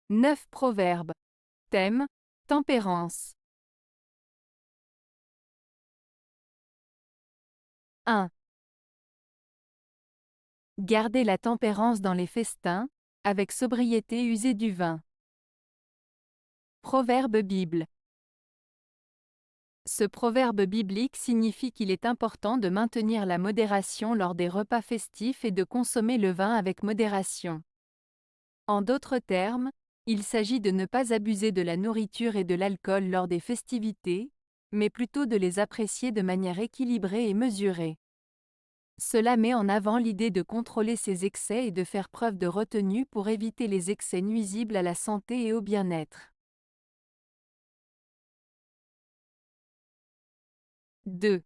9 proverbes. Thème: tempérance. 1. Gardez la tempérance dans les festins, avec sobriété usez du vin. Proverbe Bible. Ce proverbe biblique signifie qu'il est important de maintenir la modération lors des repas festifs et de consommer le vin avec modération. En d'autres termes, il s'agit de ne pas abuser de la nourriture et de l'alcool lors des festivités, mais plutôt de les apprécier de manière équilibrée et mesurée. Cela met en avant l'idée de contrôler ses excès et de faire preuve de retenue pour éviter les excès nuisibles à la santé et au bien-être. 2.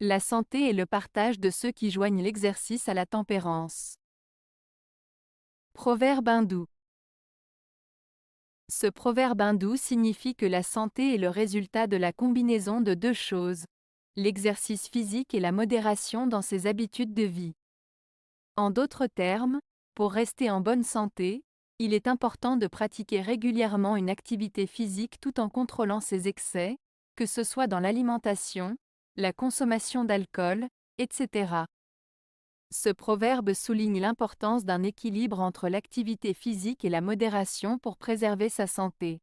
La santé est le partage de ceux qui joignent l'exercice à la tempérance. Proverbe hindou. Ce proverbe hindou signifie que la santé est le résultat de la combinaison de deux choses: l'exercice physique et la modération dans ses habitudes de vie. En d'autres termes, pour rester en bonne santé, il est important de pratiquer régulièrement une activité physique tout en contrôlant ses excès, que ce soit dans l'alimentation, la consommation d'alcool, etc. Ce proverbe souligne l'importance d'un équilibre entre l'activité physique et la modération pour préserver sa santé.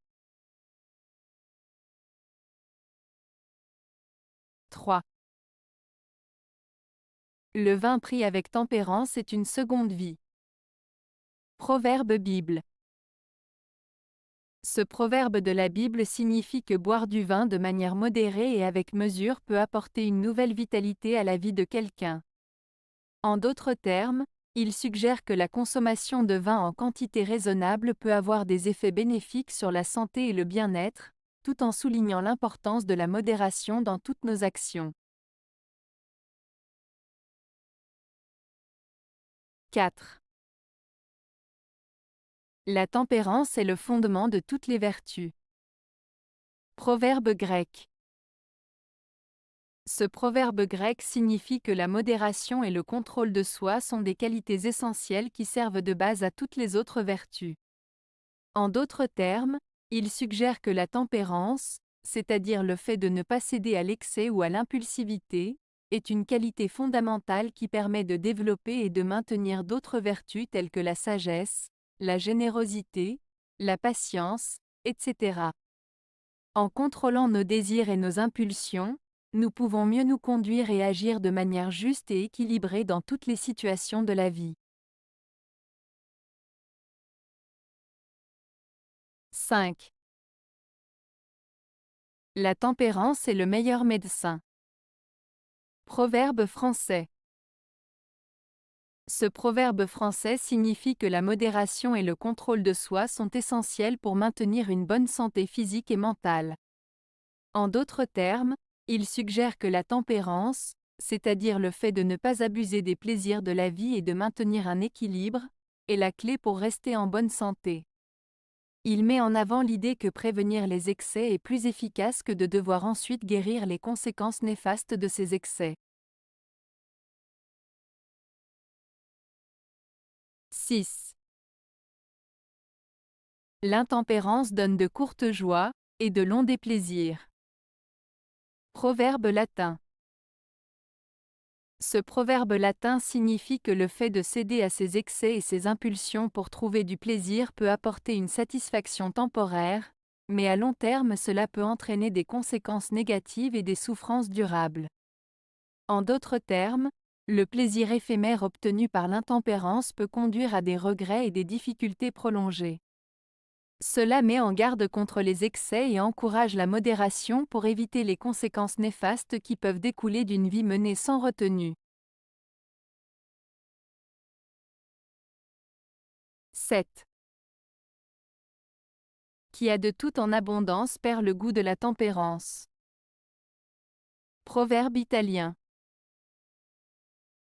3. Le vin pris avec tempérance est une seconde vie. Proverbe Bible. Ce proverbe de la Bible signifie que boire du vin de manière modérée et avec mesure peut apporter une nouvelle vitalité à la vie de quelqu'un. En d'autres termes, il suggère que la consommation de vin en quantité raisonnable peut avoir des effets bénéfiques sur la santé et le bien-être, tout en soulignant l'importance de la modération dans toutes nos actions. 4. La tempérance est le fondement de toutes les vertus. Proverbe grec. Ce proverbe grec signifie que la modération et le contrôle de soi sont des qualités essentielles qui servent de base à toutes les autres vertus. En d'autres termes, il suggère que la tempérance, c'est-à-dire le fait de ne pas céder à l'excès ou à l'impulsivité, est une qualité fondamentale qui permet de développer et de maintenir d'autres vertus telles que la sagesse, la générosité, la patience, etc. En contrôlant nos désirs et nos impulsions, nous pouvons mieux nous conduire et agir de manière juste et équilibrée dans toutes les situations de la vie. 5. La tempérance est le meilleur médecin. Proverbe français. Ce proverbe français signifie que la modération et le contrôle de soi sont essentiels pour maintenir une bonne santé physique et mentale. En d'autres termes, il suggère que la tempérance, c'est-à-dire le fait de ne pas abuser des plaisirs de la vie et de maintenir un équilibre, est la clé pour rester en bonne santé. Il met en avant l'idée que prévenir les excès est plus efficace que de devoir ensuite guérir les conséquences néfastes de ces excès. 6. L'intempérance donne de courtes joies et de longs déplaisirs. Proverbe latin. Ce proverbe latin signifie que le fait de céder à ses excès et ses impulsions pour trouver du plaisir peut apporter une satisfaction temporaire, mais à long terme cela peut entraîner des conséquences négatives et des souffrances durables. En d'autres termes, le plaisir éphémère obtenu par l'intempérance peut conduire à des regrets et des difficultés prolongées. Cela met en garde contre les excès et encourage la modération pour éviter les conséquences néfastes qui peuvent découler d'une vie menée sans retenue. 7. Qui a de tout en abondance perd le goût de la tempérance. Proverbe italien.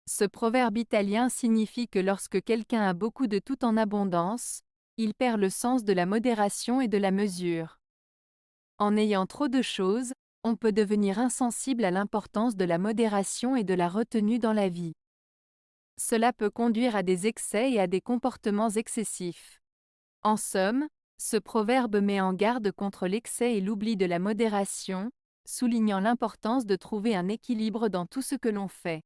Ce proverbe italien signifie que lorsque quelqu'un a beaucoup de tout en abondance, il perd le sens de la modération et de la mesure. En ayant trop de choses, on peut devenir insensible à l'importance de la modération et de la retenue dans la vie. Cela peut conduire à des excès et à des comportements excessifs. En somme, ce proverbe met en garde contre l'excès et l'oubli de la modération, soulignant l'importance de trouver un équilibre dans tout ce que l'on fait.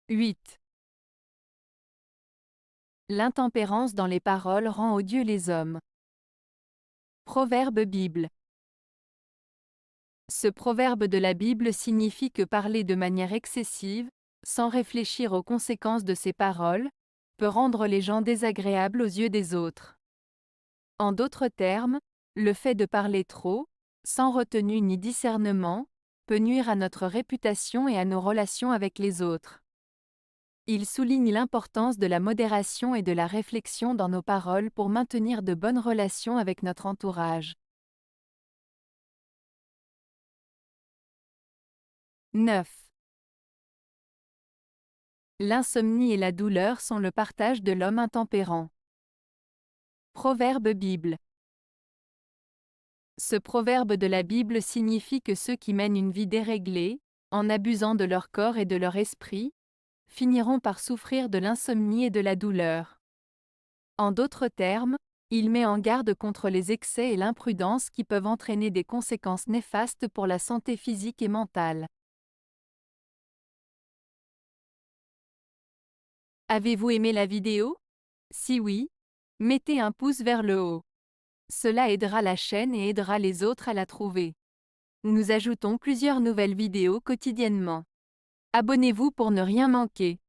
8. L'intempérance dans les paroles rend odieux les hommes. Proverbe Bible. Ce proverbe de la Bible signifie que parler de manière excessive, sans réfléchir aux conséquences de ses paroles, peut rendre les gens désagréables aux yeux des autres. En d'autres termes, le fait de parler trop, sans retenue ni discernement, peut nuire à notre réputation et à nos relations avec les autres. Il souligne l'importance de la modération et de la réflexion dans nos paroles pour maintenir de bonnes relations avec notre entourage. 9. L'insomnie et la douleur sont le partage de l'homme intempérant. Proverbe Bible. Ce proverbe de la Bible signifie que ceux qui mènent une vie déréglée, en abusant de leur corps et de leur esprit, finiront par souffrir de l'insomnie et de la douleur. En d'autres termes, il met en garde contre les excès et l'imprudence qui peuvent entraîner des conséquences néfastes pour la santé physique et mentale. Avez-vous aimé la vidéo? Si oui, mettez un pouce vers le haut. Cela aidera la chaîne et aidera les autres à la trouver. Nous ajoutons plusieurs nouvelles vidéos quotidiennement. Abonnez-vous pour ne rien manquer.